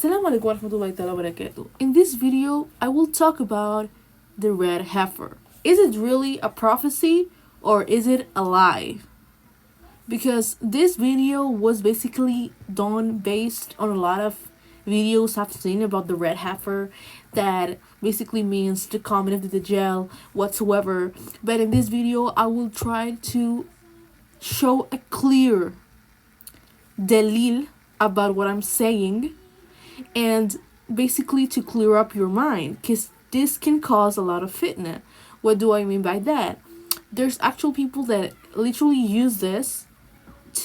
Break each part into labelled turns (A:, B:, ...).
A: Assalamu alaikum warahmatullahi ta'ala barakatuh. In this video, I will talk about the red heifer. Is it really a prophecy or is it a lie? Because this video was basically done based on a lot of videos I've seen about the red heifer that basically means the coming of the Dajjal whatsoever. But in this video, I will try to show a clear DALIL about what I'm saying, and basically to clear up your mind, because this can cause a lot of fitna. What do I mean by that? There's actual people that literally use this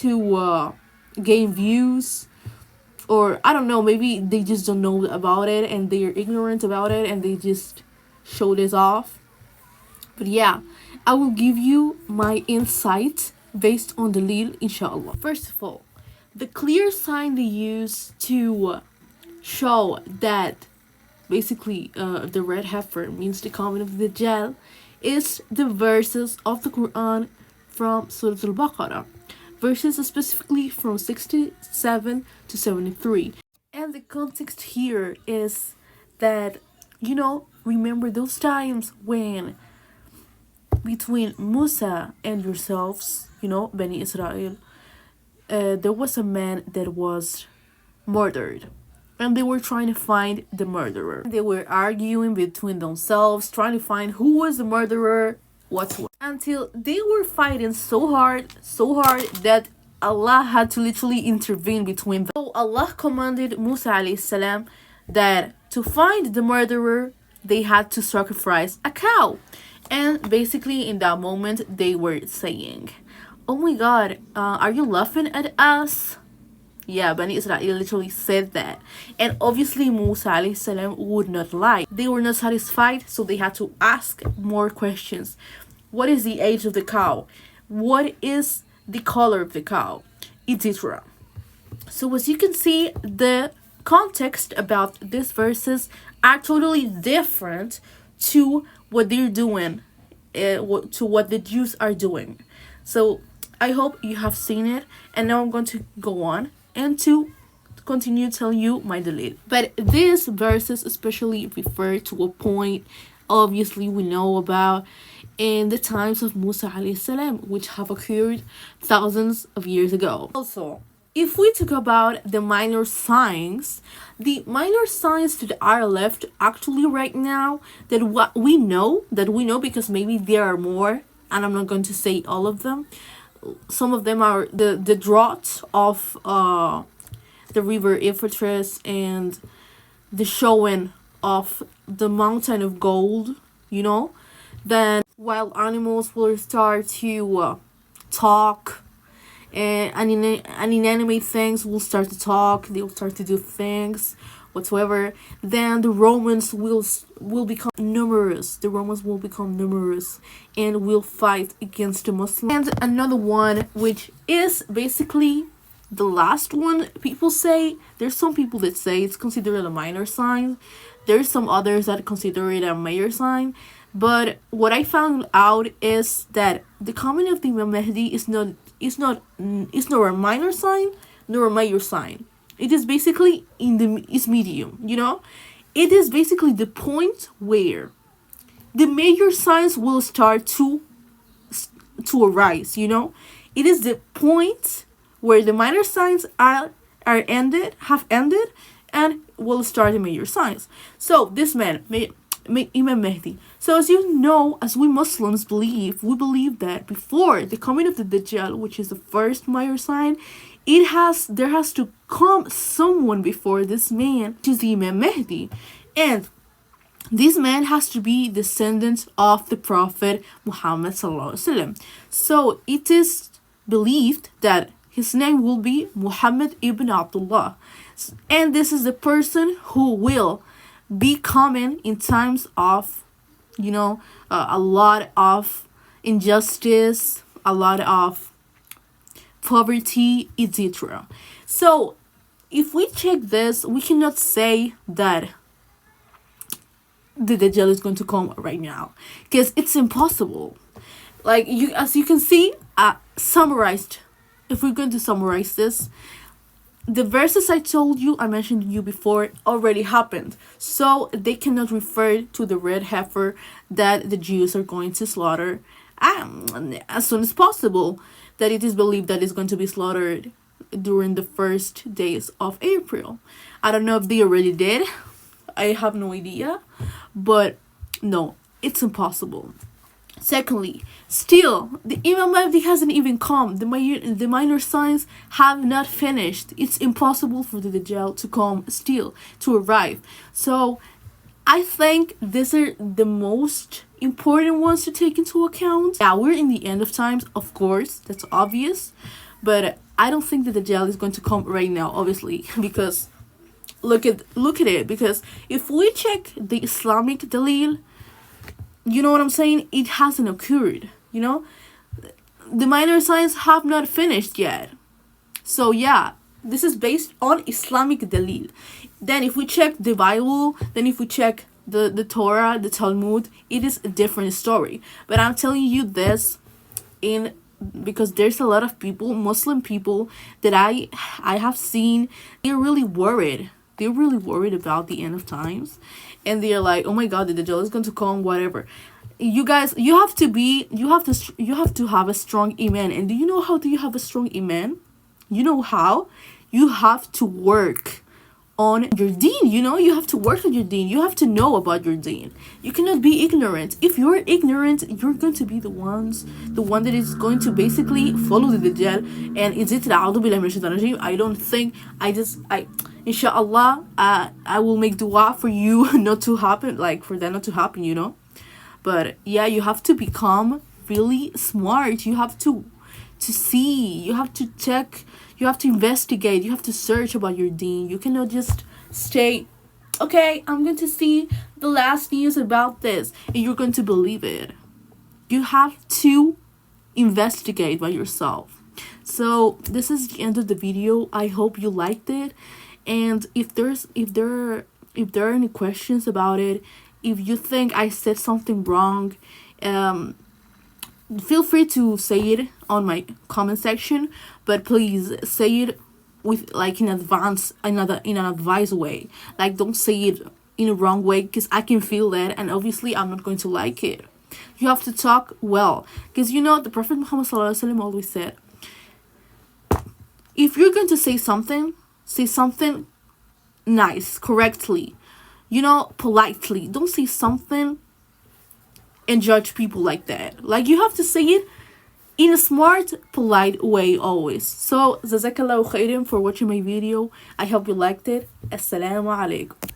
A: to gain views, or I don't know, maybe they just don't know about it and they're ignorant about it and they just show this off. But yeah, I will give you my insight based on the DALIL, inshallah. First of all, the clear sign they use to show that basically the red heifer means the coming of the Dajjal is the verses of the Quran from Surah Al-Baqarah, verses specifically from 67 to 73. And the context here is that, remember those times when between Musa and yourselves, Bani Israel, there was a man that was murdered, and they were trying to find the murderer. They were arguing between themselves, trying to find who was the murderer, what's what, until they were fighting so hard that Allah had to literally intervene between them. So Allah commanded Musa alayhi salam that to find the murderer, they had to sacrifice a cow. And basically in that moment, they were saying, "Oh my God, are you laughing at us?" Yeah, Bani Israel literally said that. And obviously Musa alayhi salam would not lie. They were not satisfied, so they had to ask more questions. What is the age of the cow? What is the color of the cow? Etc. So as you can see, the context about these verses are totally different to what they're doing, to what the Jews are doing. So I hope you have seen it, and now I'm going to go on and to continue telling you my DALIL. But these verses especially refer to a point obviously we know about in the times of Musa alayhi salam, which have occurred thousands of years ago. Also, if we talk about the minor signs that are left actually right now, that what we know because maybe there are more, and I'm not going to say all of them. Some of them are the drought of the river Euphrates and the showing of the mountain of gold, then wild animals will start to talk, and inanimate things will start to talk, they will start to do things whatsoever. Then the Romans will become numerous. And will fight against the Muslims. And another one, which is basically the last one, people say, there's some people that say it's considered a minor sign. There's some others that consider it a major sign. But what I found out is that the coming of the Imam Mahdi is not a minor sign nor a major sign. It is basically it's medium, It is basically the point where the major signs will start to arise, It is the point where the minor signs have ended, and will start the major signs. So this man, Imam Mahdi. So as you know, as we Muslims believe, that before the coming of the Dajjal, which is the first major sign, there has to come someone before this man, which is the Imam Mahdi. And this man has to be descendant of the Prophet Muhammad sallallahu alaihi wasallam. So it is believed that his name will be Muhammad ibn Abdullah. And this is the person who will be coming in times of, a lot of injustice, a lot of poverty, etc. So if we check this, we cannot say that the Dajjal is going to come right now, because it's impossible. As you can see, summarized. If we're going to summarize this, the verses I told you, I mentioned you before, already happened. So they cannot refer to the red heifer that the Jews are going to slaughter as soon as possible. That it is believed that it's going to be slaughtered during the first days of April. I don't know if they already did. I have no idea. But no, it's impossible. Secondly, still, the Imam Mahdi hasn't even come. The minor signs have not finished. It's impossible for the Dajjal to come still, to arrive. So, I think these are the most important ones to take into account. Yeah, we're in the end of times, of course, that's obvious. But I don't think the Dajjal is going to come right now, obviously, because look at it. Because if we check the Islamic DALIL, you know what I'm saying? It hasn't occurred, you know? The minor signs have not finished yet. So yeah, this is based on Islamic Dalil. Then if we check the Bible, then if we check the Torah, the Talmud, it is a different story. But I'm telling you this because there's a lot of people, Muslim people, that I have seen, they're really worried. They're really worried about the end of times. And they're like, oh my God, the Dajjal is going to come, whatever. You guys, you have to have a strong iman. And do you know how do you have a strong iman? You know how? You have to work on your deen, you know? You have to work on your deen. You have to know about your deen. You cannot be ignorant. If you're ignorant, you're going to be the one that is going to basically follow the Dajjal. And is it I don't think, inshallah, I will make dua for you not to happen, like for that not to happen, you know? But yeah, you have to become really smart. You have to see, you have to check, you have to investigate, you have to search about your deen. You cannot just stay, okay, I'm going to see the last news about this, and you're going to believe it. You have to investigate by yourself. So this is the end of the video. I hope you liked it. And if there are any questions about it, if you think I said something wrong, feel free to say it on my comment section. But please say it with like in advance, in an advised way. Like don't say it in a wrong way, because I can feel that, and obviously I'm not going to like it. You have to talk well, because you know the Prophet Muhammad ﷺ always said, if you're going to say something nice, correctly, you know, politely. Don't say something and judge people like that. Like you have to say it in a smart, polite way always. So, jazakallahu khairan for watching my video. I hope you liked it. Assalamu alaikum.